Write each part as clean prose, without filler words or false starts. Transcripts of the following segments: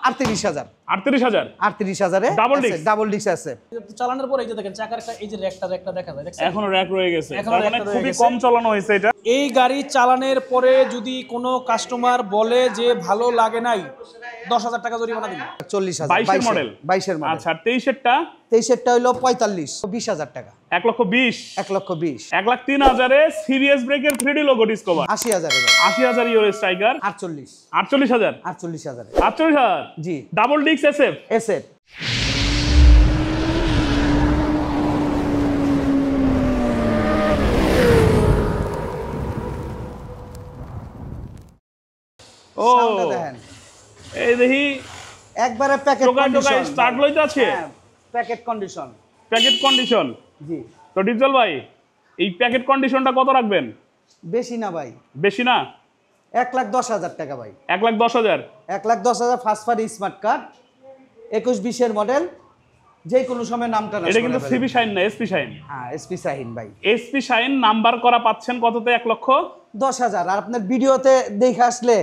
38,000 38,000 এ double disc আছে। চালানোর পরে এই যে দেখেন চাকার একটা এই যে রেকটা দেখা যায়, দেখছেন এখনো র‍্যাক রয়ে গেছে, এখনো তার মানে খুবই কম চালানো হয়েছে এটা। এই গাড়ি চালানোর পরে যদি কোনো কাস্টমার বলে যে ভালো লাগে নাই, 10,000 টাকা জরিমানা দিন। 40,000 22 মডেল। 22 মডেল। আচ্ছা 23-এরটা 23-এরটা হলো 45, 20,000 টাকা। 1,20,000 1,20,000 1,03,000 এ সিবিএস ব্রেকের 3D লোগো ডিসকভার। 80,000 এ 80,000 ইউরো স্ট্রাইকার। 48,000 48,000 জি। Double disc SF. এসএফ ও সাউন্ডটা দেখেন, এই দেখি একবারে প্যাকেট টোকা কন্ডিশন, স্টার্ট লইতে আছে, প্যাকেট কন্ডিশন প্যাকেট কন্ডিশন। জি। তো ডিজেল ভাই এই প্যাকেট কন্ডিশনটা কত রাখবেন? বেশি না ভাই, বেশি না, 1,10,000 টাকা ভাই। 1,10,000 1,10,000 first party smart card, 21-20 model, যে কোনো সময় নামটা না। এটা কিন্তু সিবি শাইন না, এসপি শাইন। হ্যাঁ এসপি শাহিন ভাই। এসপি শাইন নাম্বার করা পাচ্ছেন কততে? 1,10,000। আর আপনার ভিডিওতে দেখে আসলে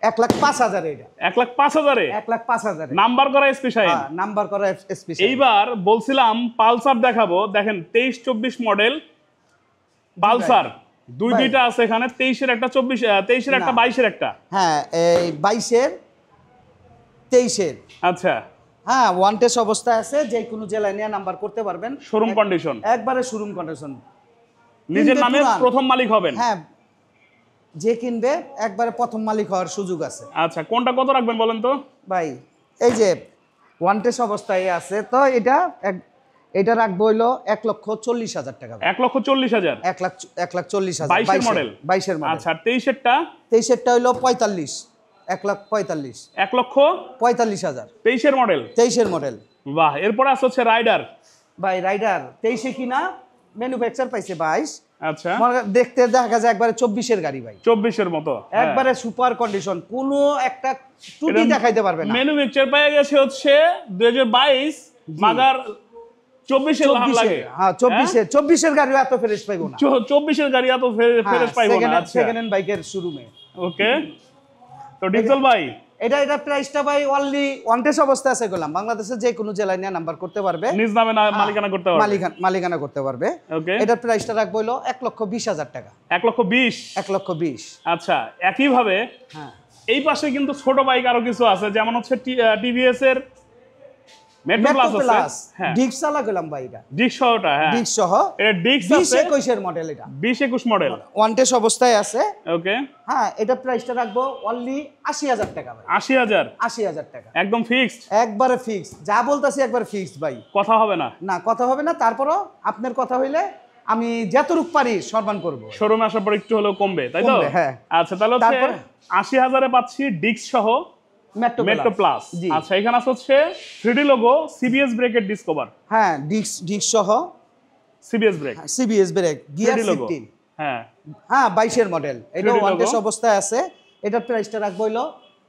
1,05,000 এটা। 1,05,000 এ 1,05,000 নাম্বার করা এসপি শাইন। নাম্বার করা এসপি শাহিন। এইবার বলছিলাম পালসার দেখাবো, দেখেন 23-24 মডেল পালসার, দুইটা আছে এখানে, 23-এর একটা, 23-এর একটা, 22-এর একটা। হ্যাঁ এই 22-এর 23-এর। আচ্ছা হ্যাঁ ওয়ান টেস্ট অবস্থায় আছে, যে কোনো জেলায় নিয়ে নাম্বার করতে পারবেন। শোরুম কন্ডিশন, একবারে শোরুম কন্ডিশন, নিজের নামে প্রথম মালিক হবেন। হ্যাঁ যে কিনবে একবারে প্রথম মালিক হওয়ার সুযোগ আছে। আচ্ছা কোনটা কত রাখবেন বলেন তো ভাই? এই যে ওয়ান টেস্ট অবস্থায় আছে, তো এটা রাখবো হইলো 1,40,000 টাকা। 1,40,000 1,40,000 22-এর মডেল। 22-এর মডেল। আচ্ছা 23-এরটা 23-এরটা হইলো 1,45,000 1,45,000 23-এর মডেল। 23-এর মডেল। বাহ, এরপরে আছে হচ্ছে রাইডার। ভাই রাইডার 23-এ কিনা, ম্যানুফ্যাকচার পাইছে 22। আচ্ছা দেখতে দেখা যায় একবারে 24-এর গাড়ি ভাই, 24-এর মতো, একবারে সুপার কন্ডিশন, কোনো একটা ত্রুটি দেখাইতে পারবে না। ম্যানুফ্যাকচার পেয়ে গেছে হচ্ছে 2022, মাগার 24-এর লাভ লাগে। হ্যাঁ 24-এর গাড়ি এত ফ্রেশ পাইবো না, 24-এর গাড়ি এত ফ্রেশ পাইবো না। আচ্ছা সেকেন্ড হ্যান্ড বাইকের শোরুমে। ওকে, তো ডিজেল ভাই এটা প্রাইসটা ভাই অনলি ওয়ান টেস্ট অবস্থায় আছে, গেলাম বাংলাদেশের যে কোনো জেলায় নিয়ে নাম্বার করতে পারবে, নিজ নামে মালিকানা করতে পারবে, মালিকানা করতে পারবে। ওকে, এটার প্রাইসটা রাখবো হলো 1,20,000 টাকা। 1,20,000 1,20,000। আচ্ছা একইভাবে হ্যাঁ এই পাশে কিন্তু ছোট বাইক আরো কিছু আছে, যেমন হচ্ছে টিভিএস এর মেট্রো প্লাস আছে। হ্যাঁ ডিক্স চালা গেলাম ভাই, এটা ডিক্স সহটা। হ্যাঁ ডিক্স সহ, এটা ডিক্স আছে 20-21-এর মডেল, এটা 20-21 মডেল, ওয়ান টেস্ট অবস্থায় আছে। ওকে, হ্যাঁ এটা প্রাইসটা রাখবো অনলি 80,000 টাকা ভাই। 80,000 টাকা একদম ফিক্সড, একবারে ফিক্স, যা বলতাছি একবারে ফিক্সড ভাই, কথা হবে না। না কথা হবে না। তারপরও আপনার কথা হইলে আমি যতটুক পারি সম্মান করব। শোরুমে আসার পর একটু হলেও কমবে, তাই তো? হ্যাঁ। আচ্ছা তাহলে হচ্ছে 80,000-এ পাচ্ছি ডিক্স সহ মেট্রো প্লাস। আচ্ছা এখানে আছে হচ্ছে 3D লোগো সিবিএস ব্রেকের ডিসকভার। হ্যাঁ ডিক্স সহ সিবিএস ব্রেক গিয়ার 15। হ্যাঁ 22-এর মডেল, এটা ওয়ান টেস্ট অবস্থায় আছে। এটার প্রাইসটা রাখবো হইলো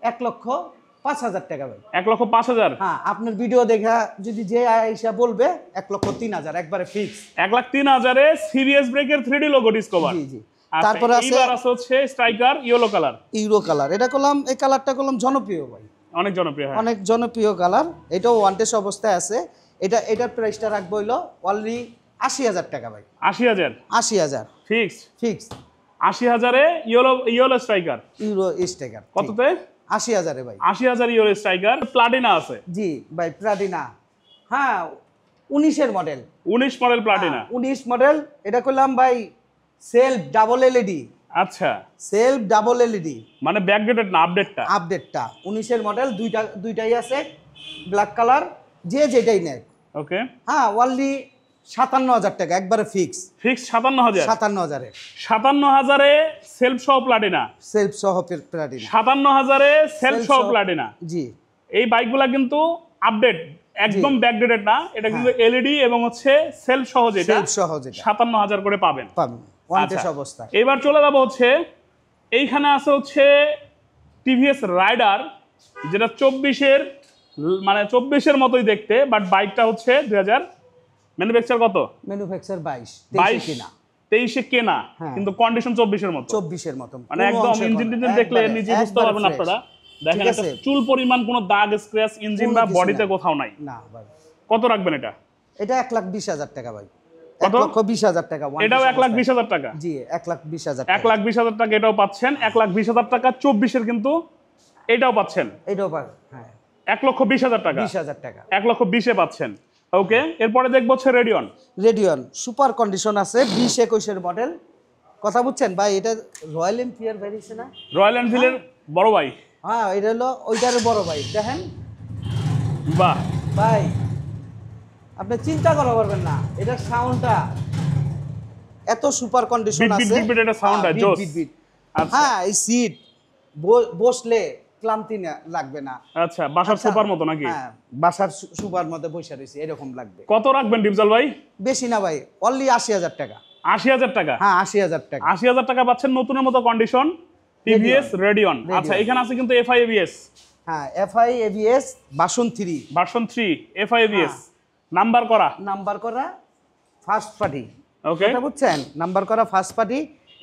1,05,000 টাকা ভাই। 1,05,000। হ্যাঁ আপনার ভিডিও দেখা যদি যে আইসা বলবে 1,03,000 একবারে ফিক্স। 1,03,000-এ সিবিএস ব্রেকের 3D লোগো ডিসকভার। জি জি। তারপরে আছে হচ্ছে স্ট্রাইকার ইয়েলো কালার। এটা করলাম, এই কালারটা করলাম জনপ্রিয় ভাই, অনেক জনপ্রিয়। হ্যাঁ অনেক জনপ্রিয় কালার, এটাও ওয়ান টেস্ট অবস্থায় আছে। এটার প্রাইসটা রাখবো হইলো অনলি 80,000 টাকা ভাই। 80,000 ফিক্স। 80,000-এ ইয়েলো স্ট্রাইকার ইউরো স্ট্রাইকার। কততে? 80,000-এ ভাই। 80,000 ইউরো স্ট্রাইকার। প্লাটিনা আছে। জি ভাই প্লাটিনা। হ্যাঁ 19-এর মডেল। 19 model Platina. 19 মডেল। এটা করলাম ভাই সেলফ ডাবল এলইডি। আচ্ছা সেলফ ডাবল এলইডি মানে ব্যাকডেটেড না, আপডেটটা 19-এর মডেল, দুইটাই আছে ব্ল্যাক কালার, যে যেটাই নেয়। ওকে। হ্যাঁ অনলি 57,000 টাকা একবারে ফিক্স। 57,000-এ 57,000-এ সেলফ সহ প্লাটিনা। 57,000-এ সেলফ সহ প্লাটিনা। জি এই বাইকগুলা কিন্তু আপডেট, একদম ব্যাকডেটেড না, এটা কিন্তু এলইডি এবং হচ্ছে সেলফ সহ, যেটা 57,000 করে পাবেন। ওয়ান টেস্ট অবস্থা। এবার চলে যাব হচ্ছে এইখানে আছে হচ্ছে টিভিএস রাইডার, যেটা 24-এর মতোই দেখতে, বাট বাইকটা হচ্ছে 2000 ম্যানুফ্যাকচার কত? ম্যানুফ্যাকচার 22 কেনা, কিন্তু কন্ডিশন 24-এর মতো। মানে একদম ইঞ্জিন দেখলে নিজে বুঝতে পারবেন আপনারা দেখেন ঠিক একটা আছে? চুল পরিমাণ কোনো দাগ স্ক্র্যাচ ইঞ্জিন কোনো বা কিছু বডিতে নাই। কোথাও নাই। না ভাই, কত রাখবেন এটা? এটা 1,20,000 টাকা ভাই। কত? 1,20,000 টাকা। এটাও 1,20,000 টাকা। জি, 1,20,000 টাকা। 1,20,000 টাকা এটাও পাচ্ছেন। 1,20,000 টাকা 24-এর কিন্তু এটাও পাচ্ছেন এটাও পার, হ্যাঁ 1,20,000 টাকা। 20,000 টাকা। 1,20,000-এ পাচ্ছেন। ওকে, এরপরে দেখবো হচ্ছে রেডিয়ন। রেডিয়ন সুপার কন্ডিশন আছে, 20-21 মডেল। কথা বুঝছেন ভাই, এটা রয়্যাল এনফিল্ড বেরিয়েছে না? রয়্যাল এনফিল্ডের বড় ভাই। হ্যাঁ, এটা হলো ওইটার বড় ভাই। দেখেন বাহ, ভাই, আপনি চিন্তা করা পারবেন না, এটার সাউন্ডটা এত সুপার কন্ডিশন বিট বিট আছে। বিট বিট এটা সাউন্ডটা হ্যাঁ, জোস। Beat beat. আচ্ছা হ্যাঁ, এই সিট বসলে ক্লান্তি লাগবে না। আচ্ছা, বাসার আচ্ছা, সোফার মতো নাকি? হ্যাঁ, বাসার সুপার মধ্যে বসে রয়েছে এরকম লাগবে। কত রাখবেন ডিপজল ভাই? বেশি না ভাই, অনলি 80,000 টাকা। 80,000 টাকা। হ্যাঁ, 80,000 টাকা। 80,000 টাকা পাচ্ছেন নতুনের মতো কন্ডিশন টিভিএস রেডিয়ন। আচ্ছা, এখানে আছে কিন্তু এফআই এবিএস। হ্যাঁ, FI ABS version 3 version 3 FI ABS number করা। নাম্বার করা ফার্স্ট পার্টি। ওকে, এটা বুঝছেন, নাম্বার করা ফার্স্ট পার্টি।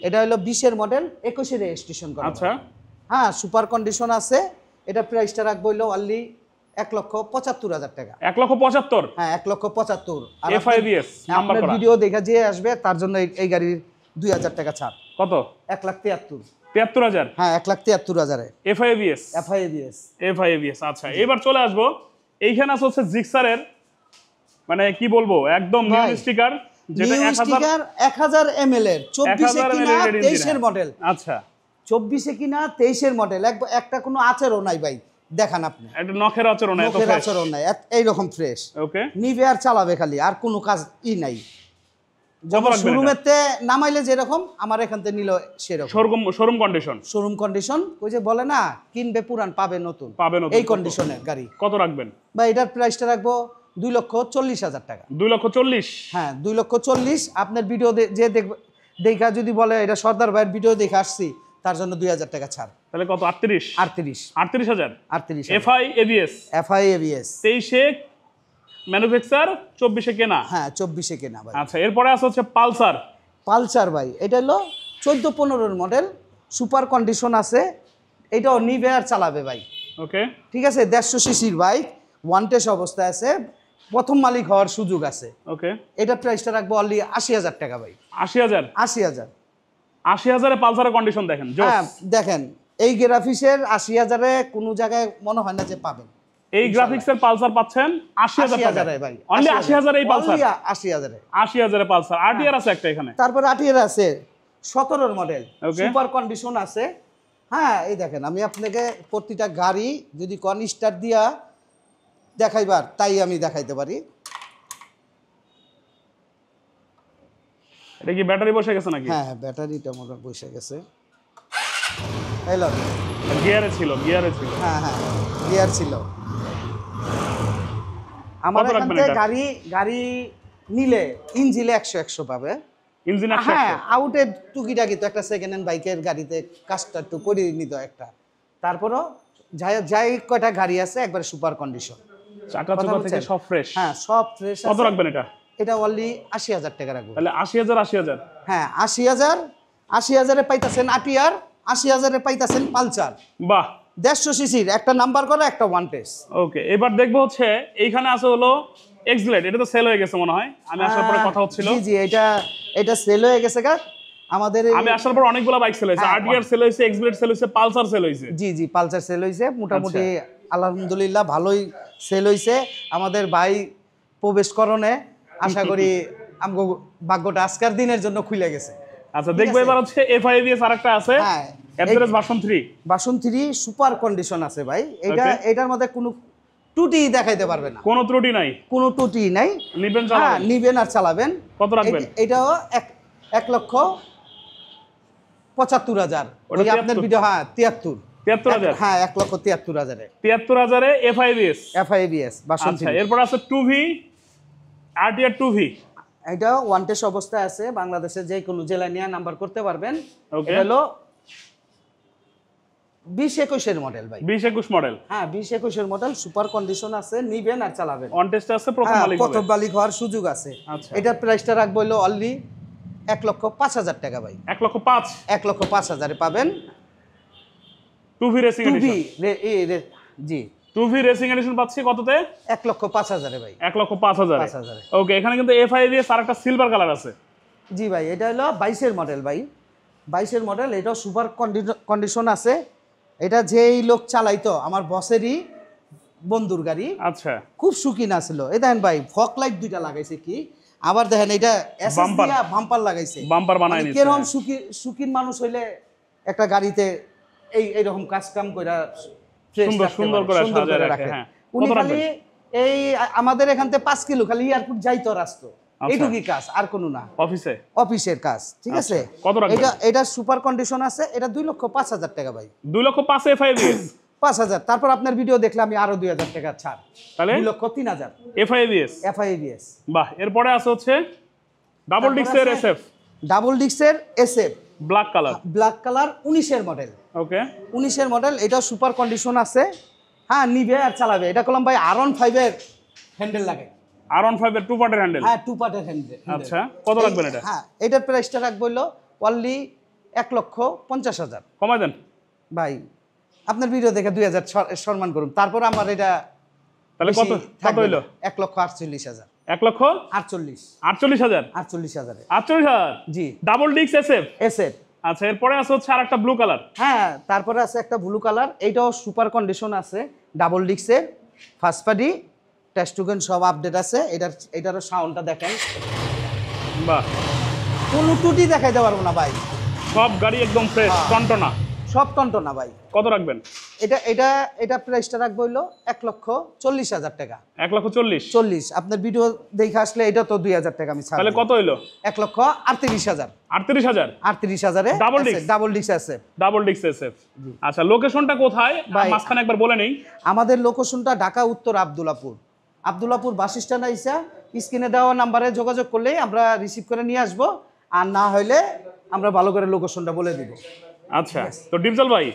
এটা হলো 20-এর মডেল, 21-এ রেজিস্ট্রেশন করা। আচ্ছা হ্যাঁ, সুপার কন্ডিশন আছে। এটা প্রাইসটা রাখবো হলো অনলি 1,75,000 টাকা। 1,75,000 হ্যাঁ, 1,75,000। আর এফআই এবিএস নাম্বার আপনার করা। ভিডিও দেখা যে আসবে তার জন্য এই গাড়ির 2,000 টাকা ছাড়। কত? 1,73,000। 73,000 হ্যাঁ, 1,73,000 FI ABS. FI ABS. FI ABS. আচ্ছা, এবার চলে আসবো এইখানে আছে হচ্ছে জিক্সারের, মানে কি বলবো, একদম নিউ ভাই, স্টিকার, যেটা নিউ 1000 স্টিকার 1000 ml এর 24-এ 1000 কিনা ml এর 23-এর মডেল। আচ্ছা, 24-এ কিনা 23-এর মডেল। একটা কোনো আচরও নাই ভাই, দেখান আপনি। এটা নখের আচরণ এত মুখের ফ্রেশ। আচরণ নাই, এইরকম ফ্রেশ। ওকে, নিবে আর চালাবে খালি, আর কোনো কাজ নাই। কত যখন রাখবেন এটা? শোরুমেতে নামাইলে যেরকম, আমার এখান থেকে নিল সেরকম। Showroom condition. শোরুম কন্ডিশন, ওই যে বলে না, কিনবে পুরান পাবে নতুন, পাবে নতুন। এই কন্ডিশনের গাড়ি। কত রাখবেন? বা এটার প্রাইসটা রাখবো 2,40,000 টাকা। 2,40,000। হ্যাঁ, 2,40,000। আপনার ভিডিও যে দেখা যদি বলে এটা সর্দার ভাইয়ের ভিডিও দেখে আসছি, তার জন্য 2,000 টাকা ছাড়। তাহলে কত? 38। 38,000। 38,000 এফআই এবিএস। এফআই এবিএস 23-এ ম্যানুফ্যাকচার, 24-এ কেনা। হ্যাঁ, 24-এ কেনা ভাই। আচ্ছা, এরপরে আছে হচ্ছে পালসার। পালসার ভাই, এটা হলো 14-15-এর মডেল, সুপার কন্ডিশন আছে। এটাও নিবে আর চালাবে ভাই। ওকে, ঠিক আছে, 150 সিসির বাইক, ওয়ান টেস্ট অবস্থায় আছে, প্রথম মালিক হওয়ার সুযোগ আছে। ওকে, এটার প্রাইসটা রাখবো অনলি 80,000 টাকা ভাই। 80,000। 80,000। 80,000-এ পালসারের কন্ডিশন দেখেন, জোস। হ্যাঁ, দেখেন এই গ্রাফিক্সের 80,000-এ কোনো জায়গায় মনে হয় না যে পাবেন। এই গ্রাফিক্সের পালসার পাচ্ছেন 80,000 টাকা। 80,000-এ ভাই, অনলি 80,000 এই পালসার। 80,000-এ। 80,000-এ পালসার। আরটিআর আছে একটা এখানে। তারপর আটিয়ার আছে 17-এর মডেল, Okay. সুপার কন্ডিশন আছে। হ্যাঁ, এই দেখেন, আমি আপনাকে প্রতিটা গাড়ি যদি স্টার্ট দিয়া দেখাইবার, তাই আমি দেখাইতে পারি। এটা কি ব্যাটারি বসে গেছে নাকি? হ্যাঁ, ব্যাটারিটা মনে হয় বসে গেছে। হ্যালো। গিয়ারে ছিল। হ্যাঁ, গিয়ার ছিল। আমার কত এখান রাখবেন থেকে এটা? গাড়ি নিলে ইঞ্জিলে 100 পাবে। ইঞ্জিন হ্যাঁ, আউটের টুকিটাকি তো একটা সেকেন্ড হ্যান্ড বাইকের গাড়িতে কাজটা একটু করে নিত একটা। তারপরও যাই কয়টা গাড়ি আছে একবারে সুপার কন্ডিশন। চাকা কথা চোকা থেকে বলছেন? সব ফ্রেশ। হ্যাঁ, সব ফ্রেশ। কত রাখবেন এটা? এটা অনলি 80,000 টাকা রাখবো। তাহলে 80,000। হ্যাঁ, 80,000-এ পাইতাছেন আটিয়ার, 80,000-এ পাইতাছেন পালসার। বাহ, 150 সিসির, একটা নাম্বার করা, একটা ওয়ান টেস্ট। ওকে, এবার দেখবো হচ্ছে এইখানে আছে হলো এক্সগ্লেড। এটা তো সেল হয়ে গেছে মনে হয়, আমি আসার পরে কথা হচ্ছিল। জি, এটা সেল হয়ে গেছে গা আমাদের। আমি আসার পর অনেকগুলো বাইক সেল হয়েছে, হ্যাঁ, আরটিআর সেল হয়েছে, এক্সগ্লেড সেল হয়েছে, পালসার সেল হয়েছে। জি, পালসার সেল হয়েছে মোটামুটি। আচ্ছা। আলহামদুলিল্লাহ ভালোই সেল হয়েছে। আমাদের ভাই প্রবেশকরণে আশা করি আমগো ভাগ্যটা আজকের দিনের জন্য খুলে গেছে। আচ্ছা, দেখবো এবার হচ্ছে এফআইবিএস আরেকটা আছে, হ্যাঁ, address version 3। Version 3 super condition আছে ভাই। Okay. এটার মধ্যে কোনো টুটি দেখাইতে পারবে না, কোনো ত্রুটি নাই। কোনো টুটি নাই। নিবেন হ্যাঁ, চালাবেন। নিবেন আর চালাবেন। কত রাখবেন? এটাও 1,75,000। ওটা ওই আপনার 73? ভিডিও, হ্যাঁ 73। 73,000। হ্যাঁ, 1,73,000-এ 73,000-এ এফআইবিএস। এফআইবিএস ভার্সন আচ্ছা, 3। এরপর আছে 2V, আরটিআর 2V। এটা ওয়ান টেস্ট অবস্থায় আছে, বাংলাদেশের যে কোনো জেলায় নিয়ে নাম্বার করতে পারবেন। Okay. এটা হলো 20-21-এর মডেল ভাই। 20-21 মডেল। হ্যাঁ, 20-21-এর মডেল, সুপার কন্ডিশন আছে, নিবেন আর চালাবেন। অন টেস্টে আছে, প্রথম হ্যাঁ, মালিক হবে। প্রথম মালিক হওয়ার সুযোগ আছে। আচ্ছা। এটার প্রাইসটা রাখবো হলো অনলি 1,05,000 টাকা ভাই। 1,05,000। 1,05,000-এ পাবেন। 2V রেসিং টুবি এডিশন জি 2V রেসিং এডিশন পাচ্ছি কততে? 1,05,000 ভাই। 1,05,000। 5,000 ওকে, এখানে কিন্তু FIABS আর একটা সিলভার কালার আছে। জি ভাই, এটা হলো 22-এর মডেল ভাই, 22-এর মডেল। এটাও সুপার কন্ডিশন আছে। এটা যেই লোক চালাইতো আমার বসেরই বন্ধুর গাড়ি, আচ্ছা, খুব সুখী না ছিল। এই দেখেন ভাই, ফক লাইট দুইটা লাগাইছে কি, আবার দেখেন এটা Bumper। বাম্পার লাগাইছে। বাম্পার বানাই নিছে। কেরকম সুখীর মানুষ হইলে একটা গাড়িতে এইরকম কাজ কাম কইরা সুন্দর করে সাজায় রাখে। হ্যাঁ, উনি কত খালি রাখবেন? এই আমাদের এখান থেকে 5 কিলো খালি এয়ারপোর্ট যাইতো রাস্তা, আচ্ছা। এইটুকুই কাজ, আর কোনো না, অফিসে অফিসের কাজ। ঠিক আছে, আচ্ছা, কত রাখবেন? এটা সুপার কন্ডিশন আছে। এটা 2,05,000 টাকা ভাই। 2,05,000 FIABS। 5,000। তারপর আপনার ভিডিও দেখলে আমি আরো 2,000 টাকা ছাড়, তাহলে 2,03,000 FIABS। FIABS। বাহ, এরপরে আছে হচ্ছে ডাবল ডিস্কের SF ডাবল ডিস্কের SF black colour. Black colour, 19-এর মডেল। ওকে, 19-এর মডেল। এটা সুপার কন্ডিশন আছে। হ্যাঁ, নিবে আর চালাবে। এটা করলাম ভাই R15-এর হ্যান্ডেল লাগে। R15 এর 2 পার্টের হ্যান্ডেল। হ্যাঁ, 2 পার্টের হ্যান্ডেল। আচ্ছা, কত রাখবেন এটা? হ্যাঁ, এটার প্রাইসটা রাখবো হলো অনলি 1,50,000 কমাই দেন ভাই। আপনার ভিডিও দেখে 2,000 সম্মান করুন, তারপর আমার এটা তাহলে কত হইলো? 1,48,000। 1,48,000। 48,000 48,000 জি, ডাবল ডিস্ক SF। SF। আচ্ছা, এরপরে আছে হচ্ছে আরেকটা ব্লু কালার। হ্যাঁ, তারপরে আছে একটা ব্লু কালার। এইটাও সুপার কন্ডিশন আছে, ডাবল ডিস্কের, ফার্স্ট পার্টি, টেস্টুগেন সব আপডেট আছে। এটারও সাউন্ডটা দেখেন, বাহ, কোনো ত্রুটি দেখাইতে পারবো না ভাই। সব গাড়ি একদম ফ্রেশ, হ্যাঁ। টনটনা। সব টনটনা ভাই। কত রাখবেন? এটা প্রাইসটা রাখবো হইলো 1,40,000 টাকা। 1,40,000। 40। আপনার ভিডিও দেখে আসলে এটা তো 2,000 টাকা আমি ছাড়। তাহলে কত হইলো? 1,38,000। 38,000 38,000-এ Double disc? ডাবল ডিস্ক আছে। Double disc SF। আচ্ছা, লোকেশনটা কোথায় ভাই, মাঝখানে একবার বলে নেই। আমাদের লোকেশনটা ঢাকা উত্তর আব্দুল্লাপুর বাস স্ট্যান্ড আইসা স্ক্রিনে দেওয়া নাম্বারে যোগাযোগ করলেই আমরা রিসিভ করে নিয়ে আসবো, আর না হইলে আমরা ভালো করে লোকেশনটা বলে দিব। আচ্ছা, তো ডিপজল ভাই